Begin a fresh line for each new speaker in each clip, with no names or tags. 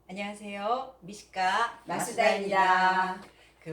안녕하세요. 미식가
마수다입니다.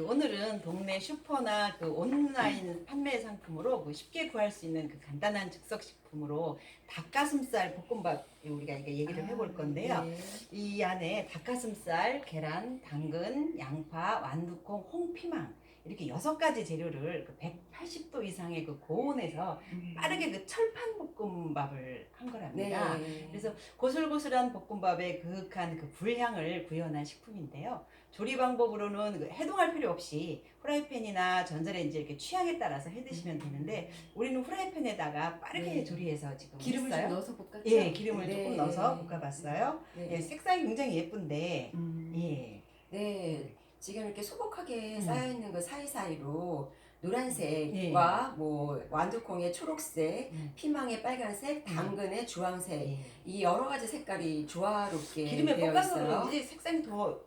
오늘은 동네 슈퍼나 온라인 판매 상품으로 쉽게 구할 수 있는 간단한 즉석 식품으로 닭가슴살 볶음밥 우리가 이게 얘기를 해볼 건데요.
네.
이 안에 닭가슴살, 계란, 당근, 양파, 완두콩, 홍피망 이렇게 6가지 재료를 180도 이상의 고온에서 빠르게 철판 볶음밥을 한 거랍니다.
네.
그래서 고슬고슬한 볶음밥에 그윽한 불향을 구현한 식품인데요. 조리 방법으로는 해동할 필요 없이 프라이팬이나 전자레인지 이렇게 취향에 따라서 해 드시면 되는데 우리는 프라이팬에다가 빠르게
네.
조리해서 지금
기름을
했어요.
좀 넣어서 볶았죠?
예, 기름을
네.
조금 넣어서 볶아봤어요.
네.
예, 색상이 굉장히 예쁜데 예.
네. 지금 이렇게 소복하게
음.
쌓여있는 그 사이사이로 노란색과
네.
뭐 완두콩의 초록색, 피망의 빨간색, 당근의 주황색
예.
이 여러 가지 색깔이 조화롭게
기름에
되어
볶아서
있어요.
그런지 색상이 더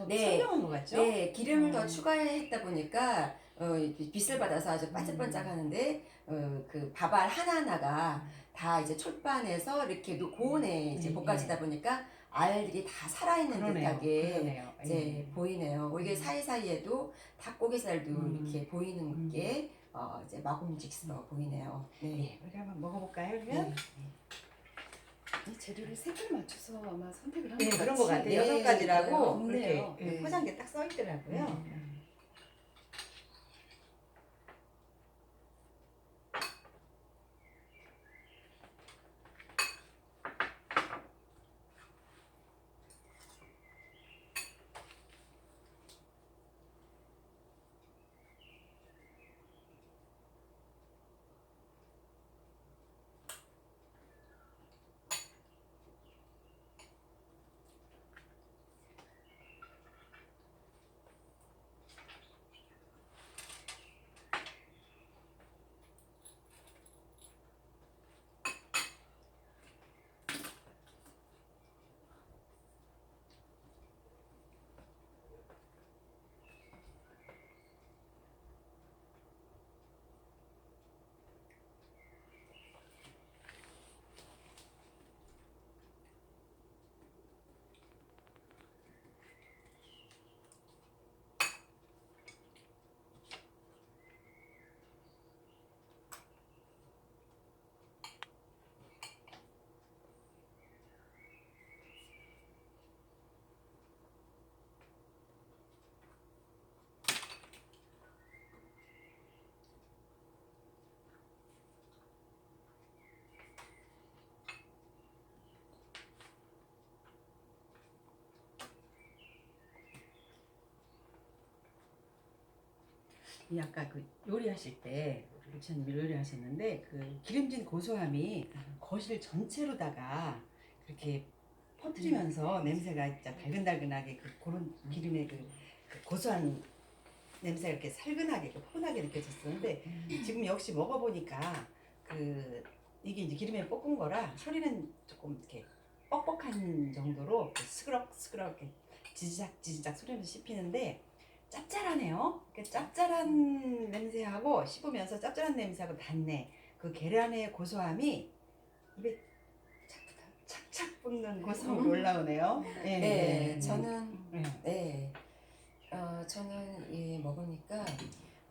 네.
선명한 것 같죠?
네, 기름을 더 추가했다 보니까 이렇게 빛을 받아서 아주 반짝반짝하는데 그 밥알 하나하나가 다 이제 촐반에서 이렇게 고온에 이제 볶아지다 보니까 알들이 다 살아있는 듯하게
그러네요.
이제
예.
보이네요. 이게 사이사이에도 닭고기살도 이렇게 보이는 게 이제 먹음직스러워 보이네요.
네, 우리 한번 먹어볼까요, 그러면?
이 재료를 색을 맞춰서 아마 선택을 한
네,
것
그런 것
같이.
같아요. 6가지라고
없네요.
그렇게 포장지에 딱 써 있더라고요. 이 아까 요리하실 때 루치아님 요리하셨는데 기름진 고소함이 거실 전체로다가 그렇게 퍼뜨리면서 냄새가 진짜 달근달근하게 그런 기름의 고소한 냄새가 이렇게 살근하게 포근하게 느껴졌었는데 지금 역시 먹어보니까 이게 이제 기름에 볶은 거라 소리는 조금 이렇게 뻑뻑한 정도로 스그럭스그럭 이렇게 지지작 소리는 씹히는데 짭짤하네요. 짭짤한 냄새하고 씹으면서 짭짤한 냄새하고 단내 계란의 고소함이 입에 착착 붙는 고소함으로 올라오네요. 예,
네, 저는
예.
저는 먹으니까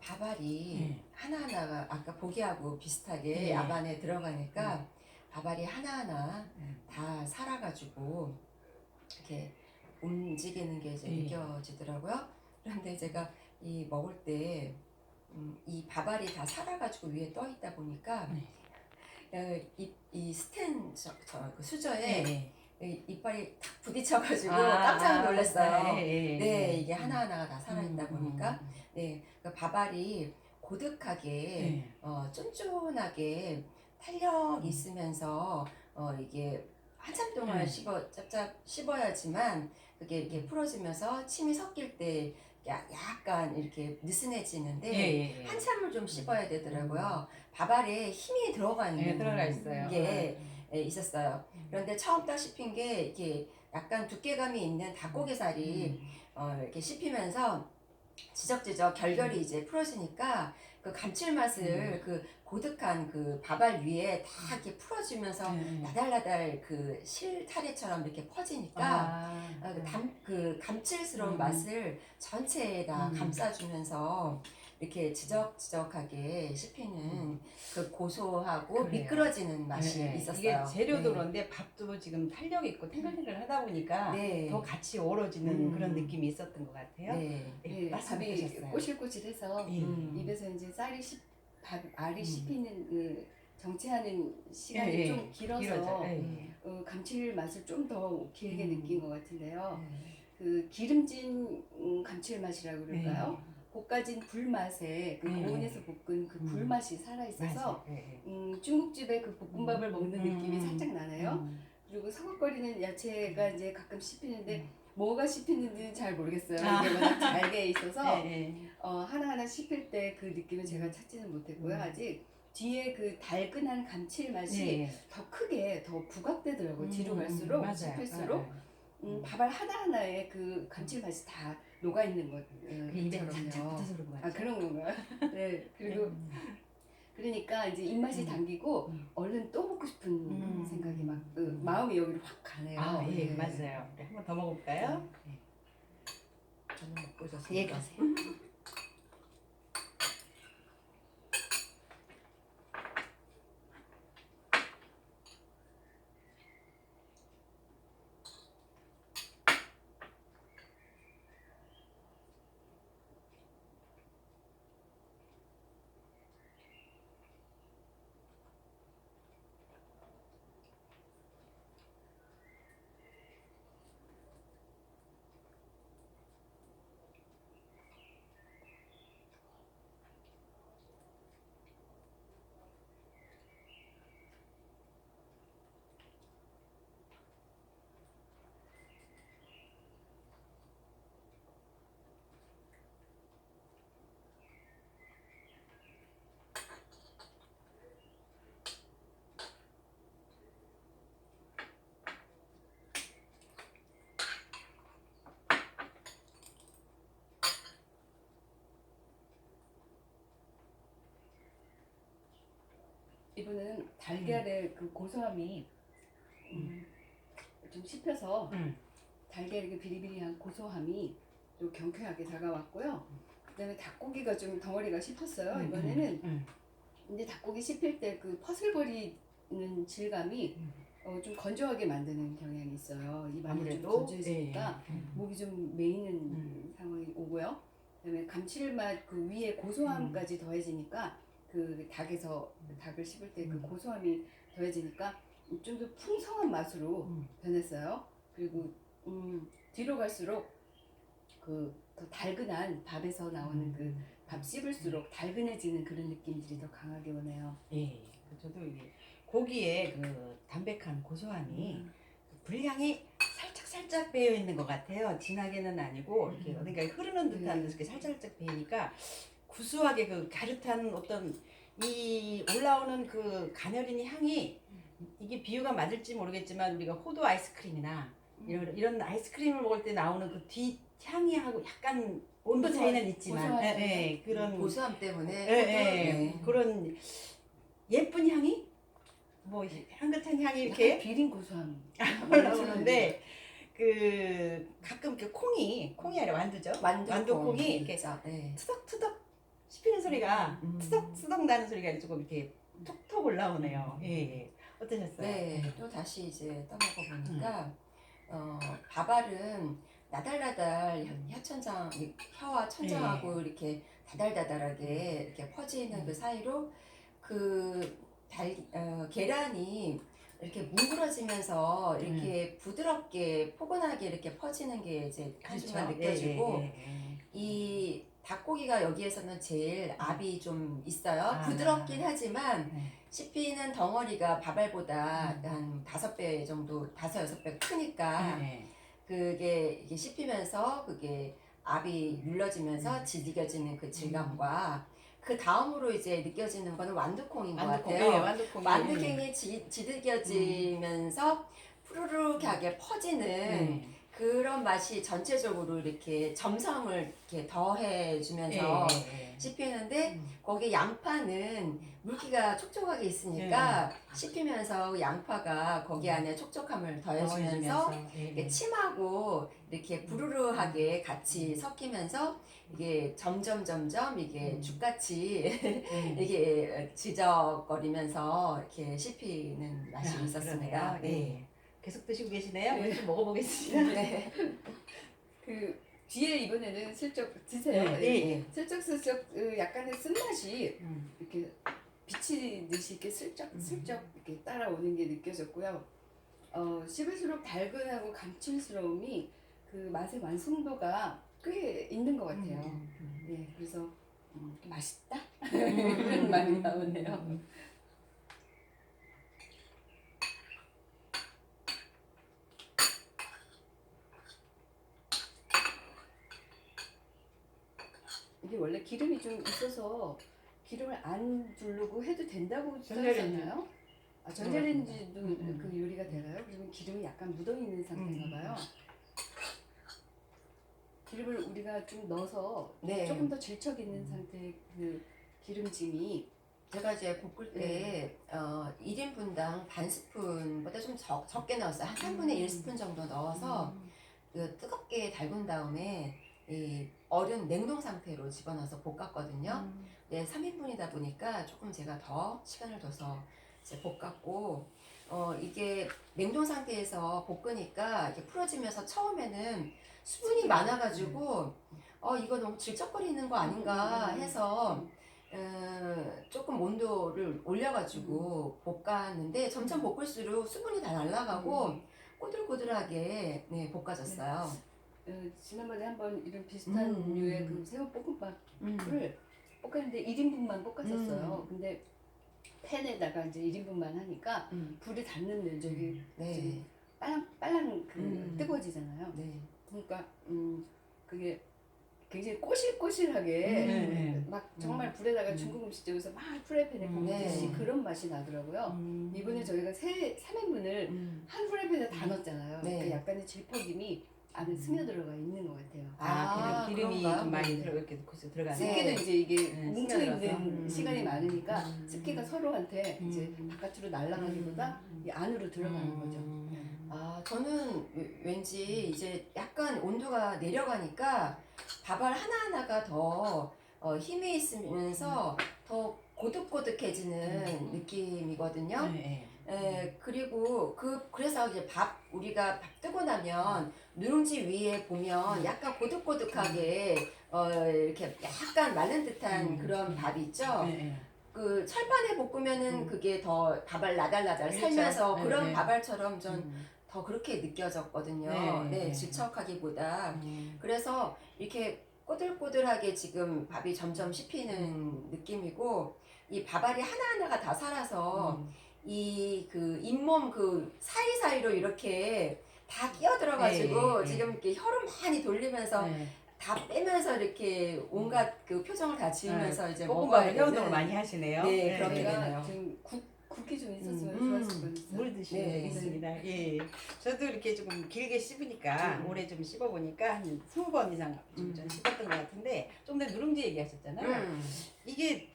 밥알이
네.
하나하나가 아까 보기하고 비슷하게
네.
앞 안에 들어가니까 밥알이 하나하나 다 살아가지고 이렇게 움직이는 게 이제
네.
느껴지더라고요. 그런데 제가 이 먹을 때 이 밥알이 다 살아가지고 위에 떠 있다 보니까 이 스텐 그 수저에
네.
이빨이 탁 부딪혀가지고 깜짝 놀랐어요. 네, 이게
음.
하나하나가 다 살아있다 보니까 네, 그 밥알이 고득하게 쫀쫀하게 탄력 있으면서 이게 한참 동안 씹어야지만 그게 이렇게 풀어지면서 침이 섞일 때 약간 이렇게 느슨해지는데 한참을 좀 씹어야 되더라고요. 밥알에 힘이 들어가 있는
들어가 있어요.
게 있었어요. 그런데 처음 딱 씹힌 게 이렇게 약간 두께감이 있는 닭고기살이 이렇게 씹히면서 지적지적 결결이 이제 풀어지니까 그 감칠맛을 그 고득한 그 밥알 위에 다 이렇게 풀어주면서 나달나달 그 실타래처럼 이렇게 퍼지니까 그 감칠스러운 맛을 전체에 다 감싸주면서 이렇게 지적지적하게 씹히는 그 고소하고
그래요.
미끄러지는 맛이
네,
있었어요.
이게 재료도
네.
그런데 밥도 지금 탄력 있고 탱글탱글 하다 보니까
네.
더 같이 어우러지는 그런 느낌이 있었던 것 같아요.
네.
네, 밥이
말씀해주셨어요.
꼬실꼬실해서
예.
입에서 이제 알이
음.
씹히는 그 정체하는 시간이
예,
좀 길어서
길어져요. 예.
감칠맛을 좀 더 길게 느낀 것 같은데요.
네.
그 기름진 감칠맛이라고 그럴까요? 볶아진 불맛에 그
네.
고온에서 볶은 그 불맛이 살아있어서
맞아요.
중국집의 그 볶음밥을 먹는 느낌이 살짝 나네요.
음.
그리고 서걱거리는 야채가 이제 가끔 씹히는데 뭐가 씹히는지는 잘 모르겠어요.
아.
이게 워낙 잘게 있어서
네.
하나하나 씹힐 때 그 느낌을 제가 찾지는 못했고요. 아직 뒤에 그 달큰한 감칠맛이
네.
더 크게 더 부각되더라고요. 뒤로 갈수록
맞아요.
씹힐수록
맞아요.
밥알 하나하나에 그 감칠맛이 다 녹아있는
그 입에
것처럼요.
착착 붙어서 그런 거
아
같죠?
그런 건가요? 네. 그리고 그러니까 이제 입맛이 당기고 얼른 또 먹고 싶은 생각이 막 마음이 여기로 확 가네요.
아, 예,
네.
맞아요. 네, 한번 더 먹어볼까요? 네. 저는 먹고 오셨습니다.
예, 가세요.
이분은 달걀의 그 고소함이 좀 씹혀서 달걀의 그 비리비리한 고소함이 또 경쾌하게 다가왔고요. 그다음에 닭고기가 좀 덩어리가 씹혔어요. 이번에는 이제 닭고기 씹힐 때 그 퍼슬거리는 질감이 좀 건조하게 만드는 경향이 있어요. 입안이 좀
아무래도
건조해지니까 목이 좀 메이는 상황이 오고요. 그다음에 감칠맛 그 위에 고소함까지 더해지니까 그 닭을 씹을 때 그 고소함이 더해지니까 좀 더 풍성한 맛으로 변했어요. 그리고 뒤로 갈수록 그 더 달근한 밥에서 나오는 그 밥 씹을수록 달근해지는 그런 느낌들이 더 강하게 오네요.
예, 저도 이게 고기의 그 담백한 고소함이 그 불향이 살짝 배어 있는 것 같아요. 진하게는 아니고 이렇게 어딘가에 흐르는 듯한 이렇게 살짝 배이니까 구수하게 그 갸릇한 어떤 이 올라오는 그 가녀린 향이 이게 비유가 맞을지 모르겠지만 우리가 호두 아이스크림이나 이런 아이스크림을 먹을 때 나오는 그 뒤 향이하고 약간 온도 차이는 있지만 그런
고소함 때문에
네. 그런 예쁜 향이 뭐 향긋한 향이 이렇게
비린 고소함
올라오는데 그 가끔 그 콩이 아니라 완두죠. 완두콩이 이렇게
네.
투덕투덕 씹히는 소리가 투덕투덕 나는 소리가 조금 이렇게 톡톡 올라오네요. 예. 어떠셨어요?
네, 또 다시 이제 떠먹어 보니까 밥알은 나달나달 혀와 천장하고 이렇게 다달다달하게 이렇게 퍼지는 그 사이로 계란이 이렇게 뭉그러지면서 이렇게 부드럽게 포근하게 이렇게 퍼지는 게 이제 한순간 느껴지고 이 닭고기가 여기에서는 제일 압이 좀 있어요. 부드럽긴 하지만 씹히는 덩어리가 밥알보다 한 5배 정도, 5-6배 크니까 그게 이게 씹히면서 그게 압이 눌러지면서 지디겨지는 그 질감과 그 다음으로 이제 느껴지는 거는 완두콩인 것 같아요. 완두콩이 지드겨지면서 푸르르하게 퍼지는 그런 그런 맛이 전체적으로 이렇게 점성을 이렇게 더해주면서
예.
씹히는데
음.
거기 양파는 물기가 촉촉하게 있으니까 씹히면서 양파가 거기 안에 촉촉함을 더해주면서 이게 침하고 이렇게 부르르하게 같이 섞이면서 이게 점점 이게 죽같이 이게 지적거리면서 이렇게 씹히는 맛이 있었습니다.
네. 계속 드시고 계시네요.
네.
우리 좀 먹어보겠습니다.
네.
그 뒤에 이번에는 슬쩍 드세요.
네, 네.
슬쩍 약간의 쓴맛이
음.
이렇게 비치듯이 이렇게 슬쩍 이렇게 따라오는 게 느껴졌고요. 씹을수록 달근하고 감칠스러움이 그 맛의 완성도가 꽤 있는 것 같아요. 네, 그래서 맛있다 이런 말이 나오네요. 이게 원래 기름이 좀 있어서 기름을 안 두르고 해도 된다고 써있잖아요. 아, 전자레인지도 그 요리가 되나요? 그러면 기름이 약간 묻어있는 상태인가 봐요. 기름을 우리가 좀 넣어서
네.
조금 더 질척 있는 상태의 그 기름짐이
제가 이제 볶을 때 1인분당 반 스푼보다 좀 적게 넣었어요. 한 3분의 1스푼 정도 넣어서 그 뜨겁게 달군 다음에 이 얼은 냉동 상태로 집어넣어서 볶았거든요. 네, 3인분이다 보니까 조금 제가 더 시간을 둬서 이제 볶았고 이게 냉동 상태에서 볶으니까 이게 풀어지면서 처음에는 수분이 많아가지고 이거 너무 질척거리는 거 아닌가 해서 조금 온도를 올려가지고 볶았는데 점점 볶을수록 수분이 다 날아가고 꼬들꼬들하게 네, 볶아졌어요.
지난번에 한번 이런 비슷한 류의 그 새우 볶음밥을 볶았는데 1인분만 볶았었어요. 근데 팬에다가 이제 1인분만 하니까 불이 닿는 면적이
네.
빨랑 뜨거워지잖아요.
네.
그러니까 그게 굉장히 꼬실꼬실하게 막 정말 불에다가 중국 음식점에서 막 프라이팬에 볶듯이
네.
그런 맛이 나더라고요. 이번에 저희가 3인분을 한 프라이팬에 다 넣었잖아요.
네.
그 약간의 질퍽임이 안에 스며들어가 있는 것 같아요.
아,
기름이
그런가요?
좀 많이
네.
이렇게 넣고서 들어가는.
습기도 이제 이게
네,
뭉쳐있는
스며들어서.
시간이 많으니까 습기가 서로한테 이제 바깥으로 날아가기보다 이 안으로 들어가는 거죠.
아, 저는 왠지 이제 약간 온도가 내려가니까 밥알 하나하나가 더 힘이 있으면서 더 고득고득해지는 느낌이거든요.
네.
그리고 그래서 이제 우리가 밥 뜨고 나면 누룽지 위에 보면 약간 고득고득하게 이렇게 약간 마른 듯한 그런 밥이 있죠.
네.
그 철판에 볶으면은 그게 더 밥알 나달나달
그렇죠.
살면서
네,
그런
네.
밥알처럼 전 더 그렇게 느껴졌거든요. 네, 질척하기보다. 그래서 이렇게 꼬들꼬들하게 지금 밥이 점점 씹히는 느낌이고 이 밥알이 하나하나가 다 살아서 이 그 잇몸 그 사이사이로 이렇게 다 끼어들어가지고 지금 이렇게 혀를 많이 돌리면서 다 빼면서 이렇게 온갖 그 표정을 다 지으면서 이제
볶음밥을
먹어야
회운동을
되는
많이 하시네요.
네, 그렇게
제가
되네요.
지금 국이 좀 있었으면 좋았을 뻔했어요.
물 드시면
네.
되겠습니다. 예. 저도 이렇게 조금 길게 씹으니까 오래 좀 씹어보니까 한 20번 이상 좀 씹었던 것 같은데 좀 전에 누룽지 얘기하셨잖아요. 이게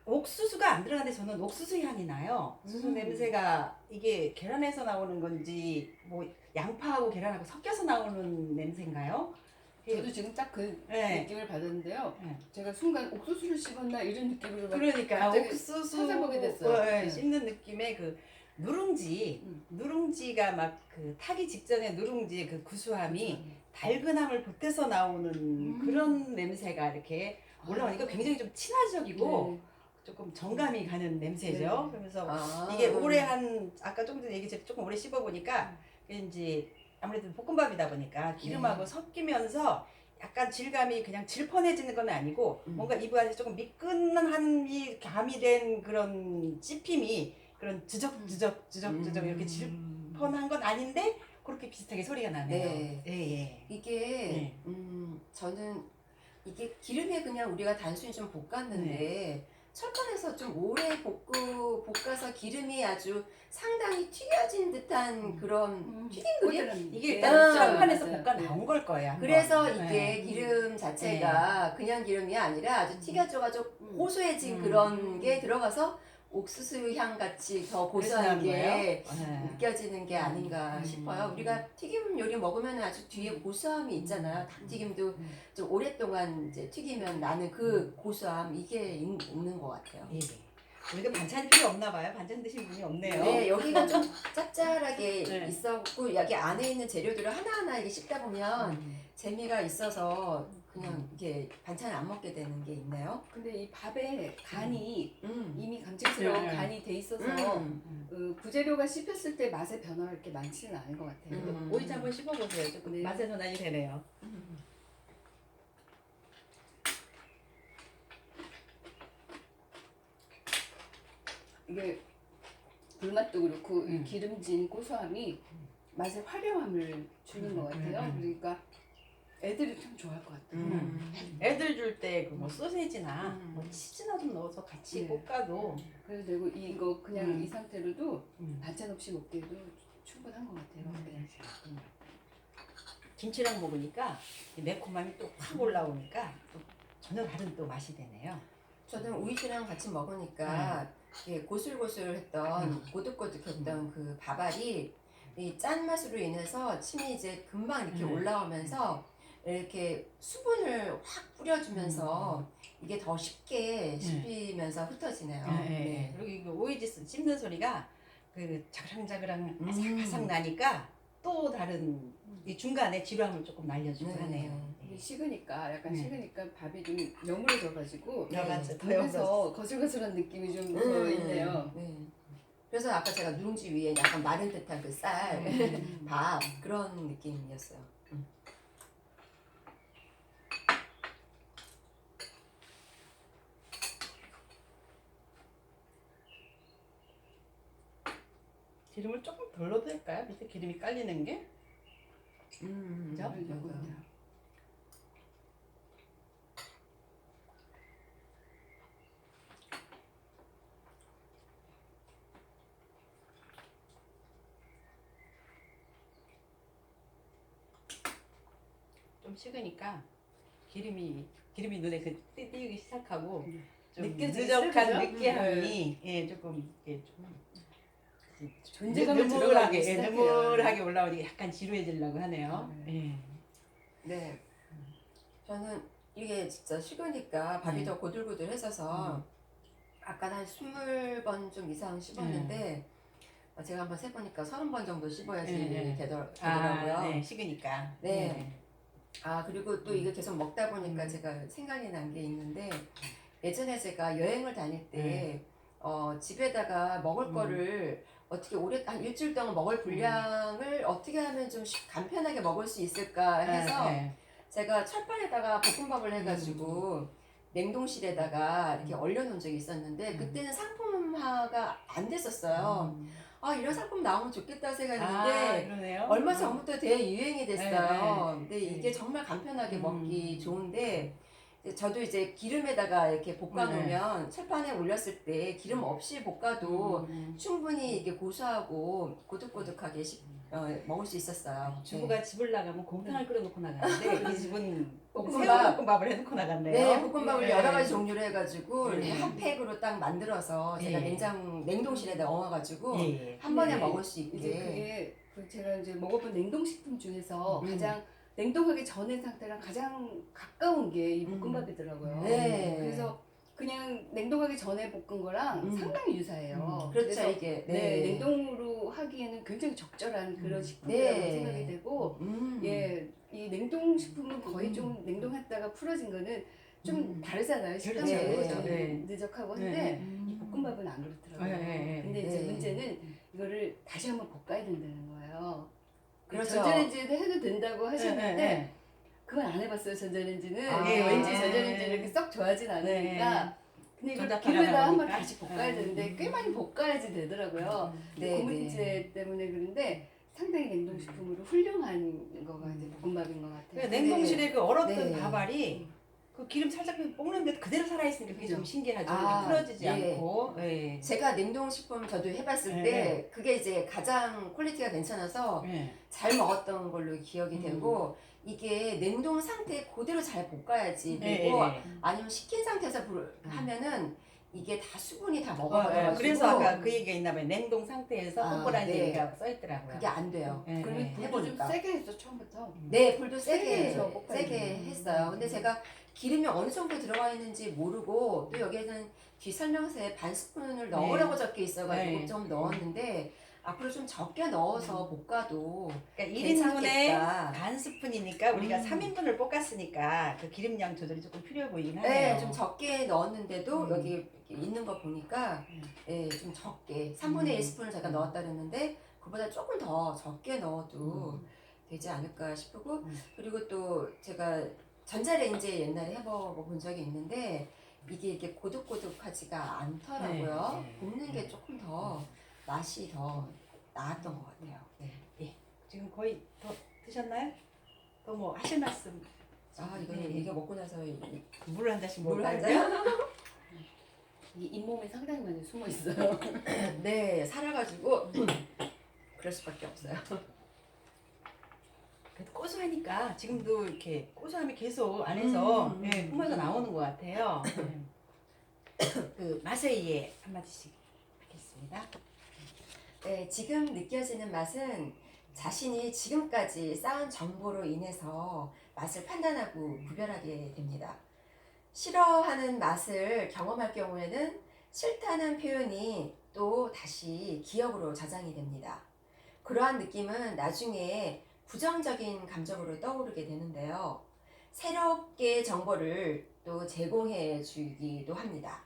옥수수가 안 들어가는데 저는 옥수수 향이 나요. 옥수수 냄새가 이게 계란에서 나오는 건지 뭐 양파하고 계란하고 섞여서 나오는 냄새인가요?
저도 지금 딱 그
네.
느낌을 받았는데요.
네.
제가 순간 옥수수를 씹었나 이런 느낌으로 막
그러니까
갑자기
옥수수
찾아보게 됐어요. 네.
씹는 느낌의 그 누룽지가 막 그 타기 직전에 누룽지의 그 구수함이 달근함을 보태서 나오는 그런 냄새가 이렇게 올라오니까 굉장히 좀 친화적이고 조금 정감이 가는 냄새죠. 그러면서 이게 오래 아까 좀 전에 얘기했지만 조금 오래 씹어보니까 이제 아무래도 볶음밥이다 보니까 기름하고 섞이면서 약간 질감이 그냥 질펀해지는 건 아니고 뭔가 입 안에 조금 미끈함이 가미된 그런 씹힘이 그런 주적 이렇게 질펀한 건 아닌데 그렇게 비슷하게 소리가 나네요.
네.
예.
이게 저는 이게 기름에 그냥 우리가 단순히 좀 볶았는데 철판에서 좀 오래 볶아서 기름이 아주 상당히 튀겨진 듯한 그런 튀긴 그림?
이게
네.
철판에서
맞아요.
볶아 나온 걸 거예요. 한번.
그래서 이게
네.
기름 자체가 그냥 기름이 아니라 아주 튀겨져가지고 고소해진 그런 게 들어가서 옥수수 향 같이 더 고소한
그래서
게
네.
느껴지는 게 아닌가 싶어요. 우리가 튀김 요리 먹으면 아주 뒤에 고소함이 있잖아요. 닭튀김도 좀 오랫동안 이제 튀기면 나는 그 고소함 이게 있는 것 같아요.
예. 우리가 반찬이 필요 없나 봐요. 반찬 드신 분이 없네요.
네, 여기가 좀 짭짤하게
네.
있었고 여기 안에 있는 재료들을 하나하나 이게 씹다 보면 재미가 있어서 그냥 이게 반찬을 안 먹게 되는 게 있네요.
근데 이 밥에 간이
음.
이미 감칠스러운
네.
간이 돼 있어서
음.
부재료가 씹혔을 때 맛의 변화가 이렇게 많지는 않은 것 같아요.
오이지 한번 씹어보세요. 조금
네.
맛의 전환이 되네요.
이게 불맛도 그렇고 이 기름진 고소함이 맛의 화려함을 주는 것 같아요. 그러니까 애들이 참 좋아할 것 같아요.
애들 줄 때 그 뭐 소세지나
음.
뭐 치즈나 좀 넣어서 같이
네.
볶아도
그래서 되고 이거 그냥 이 상태로도
음.
반찬 없이 먹기에도 충분한 것 같아요. 네.
김치랑 먹으니까 이 매콤함이 또 확 올라오니까 또 전혀 다른 또 맛이 되네요.
저는 오이지랑 같이 먹으니까 이게 고슬고슬했던 고득고득했던 그 밥알이 이 짠맛으로 인해서 침이 이제 금방 이렇게 올라오면서 이렇게 수분을 확 뿌려주면서 이게 더 쉽게 씹히면서 흩어지네요. 네.
그리고 이거 오이지 씹는 소리가 그 자그랑자그랑 아삭아삭 나니까 또 다른 이 중간에 지루함을 조금 날려주고
네.
하네요.
이게 식으니까 약간
네.
식으니까 밥이 좀 여물어져가지고
여간지 더
그래서 거슬거슬한 느낌이 좀 더 있네요.
네. 그래서 아까 제가 누룽지 위에 약간 마른 듯한 그 쌀, 밥 그런 느낌이었어요.
기름을 조금 덜 넣어도 될까요? 밑에 기름이 깔리는 게? 그죠?
맞아요.
좀 식으니까 기름이 눈에 띄기 시작하고 좀
느껴지기
느적한
시작하죠?
느끼함이 예 조금 이게 좀
존재감을
느물하게
들어가기
예,
시작해요.
느물하게 올라오니까 약간 지루해지려고 하네요. 예.
네. 저는 이게 진짜 식으니까 밥이 더 고들고들해져서 아까 한 20번 좀 이상 씹었는데 제가 한번 세보니까 30번 정도 씹어야지 되더라고요.
네, 식으니까.
네. 아 그리고 또 이거 계속 먹다 보니까 제가 생각이 난 게 있는데 예전에 제가 여행을 다닐 때 집에다가 먹을 거를 어떻게 한 일주일 동안 먹을 분량을 어떻게 하면 좀 간편하게 먹을 수 있을까 해서 제가 철판에다가 볶음밥을 해가지고 냉동실에다가 이렇게 얼려놓은 적이 있었는데 그때는 상품화가 안 됐었어요. 아 이런 상품 나오면 좋겠다 생각했는데
그러네요.
얼마 전부터 대유행이 됐어요. 근데
네.
이게 정말 간편하게 먹기 좋은데 저도 이제 기름에다가 이렇게 볶아 놓으면 철판에 올렸을 때 기름 없이 볶아도 충분히 이게 고소하고 고득고득하게 먹을 수 있었어요.
주부가 집을 나가면 곰탕을 끓여놓고 나가는데 이 집은
볶음밥.
새우볶음밥을 해놓고 나갔네요.
네, 볶음밥을
네.
여러 가지 종류로 해가지고
네.
이렇게 한 팩으로 딱 만들어서 제가
네.
냉동실에다 넣어가지고
예.
한 번에
네.
먹을 수
이제
있게.
그게 제가 이제 먹어본 냉동식품 중에서 가장 냉동하기 전의 상태랑 가장 가까운 게 이 볶음밥이더라고요.
네.
그래서 그냥 냉동하기 전에 볶은 거랑 상당히 유사해요.
그렇죠
그래서
이게.
네, 냉동으로 하기에는 굉장히 적절한 그런 식품이라고
네.
생각이 되고, 예, 이 냉동식품은 거의 좀 냉동했다가 풀어진 거는 좀 다르잖아요. 식감이
그렇죠.
좀
네.
느적하고
네.
한데 이 볶음밥은 안 그렇더라고요.
네.
근데 이제
네.
문제는 이거를 다시 한번 볶아야 된다는 거예요.
그렇죠.
전자레인지에도 해도 된다고 하셨는데
네.
그건 안 해봤어요. 전자레인지는
아.
왠지
네.
전자레인지는 이렇게 썩 좋아하진 않으니까. 근데 이걸
전자파가
기름에다 한번
나오니까.
다시 볶아야 되는데 꽤 많이 볶아야지 되더라고요.
네,
그 문제 때문에 그런데 상당히 냉동식품으로 훌륭한 거가 이제 볶음밥인 것 같아요.
그러니까 냉동실에 그 얼었던
네.
밥알이 그 기름 살짝 볶는데 그대로 살아있으니까 그게 좀
그죠.
신기하죠.
아,
풀어지지
예.
않고. 예.
제가 냉동식품 저도 해봤을
네,
때 그게 이제 가장 퀄리티가 괜찮아서
예.
잘 먹었던 걸로 기억이
음.
되고 이게 냉동 상태 그대로 잘 볶아야지
예,
그리고
예, 예.
아니면 식힌 상태에서 하면은 이게 다 수분이 다
예.
먹어버려가지고
그래서 아까 그 얘기가 있나 봐요. 냉동 상태에서
아,
볶으라는
네.
얘기가 써있더라고요.
그게 안 돼요.
예,
그러면
예.
불도 좀
해보니까.
세게 했어 처음부터.
네, 불도
세게
세게
해서 볶아야
세게
돼요.
했어요. 근데 제가 기름이 어느 정도 들어가 있는지 모르고 또 여기에는 뒤 설명서에 반 스푼을 넣으라고 적혀 있어가지고
네.
좀 넣었는데 앞으로 좀 적게 넣어서 볶아도
그러니까 1인분에
괜찮겠다.
반 스푼이니까 우리가 3인분을 볶았으니까 그 기름량 조절이 조금 필요해 보이긴 하네요.
네, 좀 적게 넣었는데도
음.
여기 이렇게 있는 거 보니까 예, 좀 적게 3분의 1 스푼을 제가 넣었다 그랬는데 그보다 조금 더 적게 넣어도 되지 않을까 싶고 그리고 또 제가 전자레인지에 옛날에 해보고 본 적이 있는데 이게 이렇게 고득고득하지가 않더라고요.
네, 네.
볶는 게 조금 더 맛이 더 나았던 것 같아요. 네.
지금 거의 더 드셨나요? 더 뭐 하실 말씀?
아 이거
네.
이거 먹고 나서
물 한 잔씩
물
먹을까요?
한 잔?
이 잇몸에 상당히 많이 숨어 있어요.
네, 살아가지고 그럴 수밖에 없어요.
그래도 고소하니까 지금도 이렇게 고소함이 계속 안에서 예, 뿜어져 나오는 것 같아요. 그 맛에 의해 한마디씩 하겠습니다.
네, 지금 느껴지는 맛은 자신이 지금까지 쌓은 정보로 인해서 맛을 판단하고 구별하게 됩니다. 싫어하는 맛을 경험할 경우에는 싫다는 표현이 또 다시 기억으로 저장이 됩니다. 그러한 느낌은 나중에 부정적인 감정으로 떠오르게 되는데요. 새롭게 정보를 또 제공해 주기도 합니다.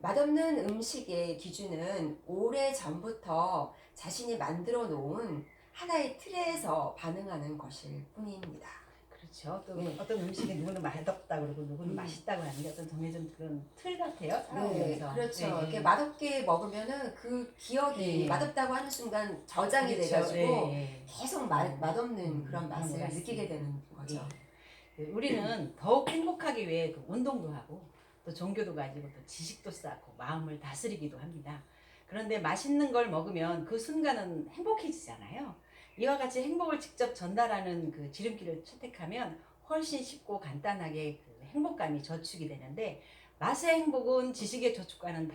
맛없는 음식의 기준은 오래 전부터 자신이 만들어 놓은 하나의 틀에서 반응하는 것일 뿐입니다.
그렇죠. 또
네.
어떤 음식이 누구는 맛없다 그러고 누구는 맛있다고 하는 게 어떤 정해진 그런 틀 같아요. 살아오면서.
그렇죠.
네.
이렇게 맛없게 먹으면은 그 기억이
네.
맛없다고 하는 순간 저장이
그렇죠.
돼가지고
예,
계속 맛없는 그런
그런
맛을
것
느끼게
같습니다.
되는 거죠.
예. 우리는 더욱 행복하기 위해 그 운동도 하고 또 종교도 가지고 또 지식도 쌓고 마음을 다스리기도 합니다. 그런데 맛있는 걸 먹으면 그 순간은 행복해지잖아요. 이와 같이 행복을 직접 전달하는 그 지름길을 채택하면 훨씬 쉽고 간단하게 그 행복감이 저축이 되는데 맛의 행복은 지식의 저축과는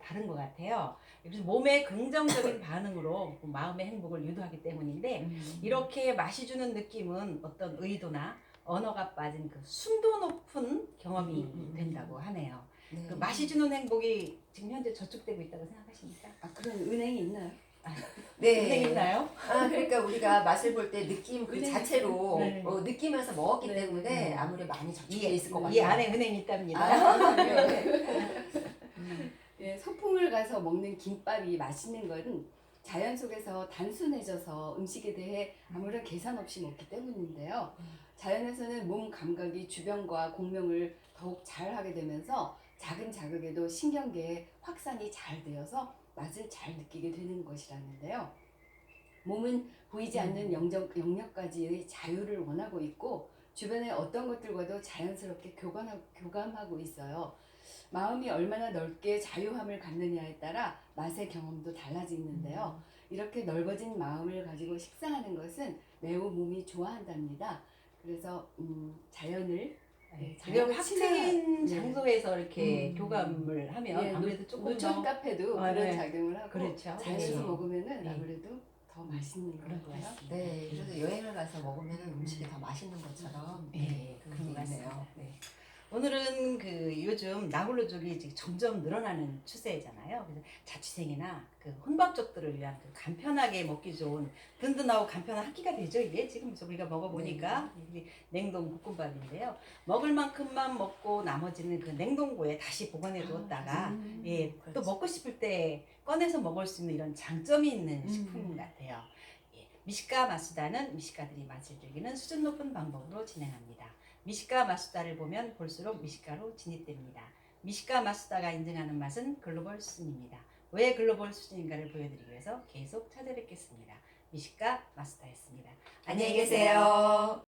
다른 것 같아요. 그래서 몸의 긍정적인 반응으로 그 마음의 행복을 유도하기 때문인데 이렇게 맛이 주는 느낌은 어떤 의도나 언어가 빠진 그 순도 높은 경험이 된다고 하네요.
네.
그 맛이 주는 행복이 지금 현재 저축되고 있다고 생각하십니까?
아 그런 은행이 있나요?
네.
은행 있나요?
아, 그러니까 우리가 맛을 볼 때 느낌 그
은행
자체로
네.
느끼면서 먹었기
네.
때문에 아무리 많이 적게 있을 것
이
같아요.
안에 은행이 있답니다.
아, 네.
예, 소풍을 가서 먹는 김밥이 맛있는 것은 자연 속에서 단순해져서 음식에 대해 아무런 계산 없이 먹기 때문인데요. 자연에서는 몸 감각이 주변과 공명을 더욱 잘 하게 되면서 작은 자극에도 신경계에 확산이 잘 되어서 맛을 잘 느끼게 되는 것이라는데요. 몸은 보이지 않는 영역까지의 자유를 원하고 있고 주변의 어떤 것들과도 자연스럽게 교감하고 있어요. 마음이 얼마나 넓게 자유함을 갖느냐에 따라 맛의 경험도 달라지는데요. 이렇게 넓어진 마음을 가지고 식사하는 것은 매우 몸이 좋아한답니다. 그래서 자연을
그리고
자연을
확트인
네.
장소에서 이렇게 교감을 하면
예,
아무래도 조금
노천
더
카페도
아,
그런
네.
작용을 하고
그렇죠.
자연에서
네.
먹으면은
네.
아무래도 더 맛있는 것
그런 것
같아요.
같습니다.
네, 그래서 여행을 가서 먹으면 음식이 더 맛있는 것처럼
네,
그런
그런
게
것
있네요.
같습니다. 네. 오늘은 그 요즘 나홀로족이 지금 점점 늘어나는 추세잖아요. 그래서 자취생이나 그 혼밥족들을 위한 그 간편하게 먹기 좋은 든든하고 간편한 한 끼가 되죠. 이게 지금 우리가 먹어보니까 이게 냉동 볶음밥인데요. 먹을 만큼만 먹고 나머지는 그 냉동고에 다시 보관해 두었다가 예, 또
그렇죠.
먹고 싶을 때 꺼내서 먹을 수 있는 이런 장점이 있는 식품 같아요. 예, 미식가 마수다는 미식가들이 맛을 즐기는 수준 높은 방법으로 진행합니다. 미식가 마수다를 보면 볼수록 미식가로 진입됩니다. 미식가 마수다가 인증하는 맛은 글로벌 수준입니다. 왜 글로벌 수준인가를 보여드리기 위해서 계속 찾아뵙겠습니다. 미식가 마수다였습니다. 안녕히 계세요.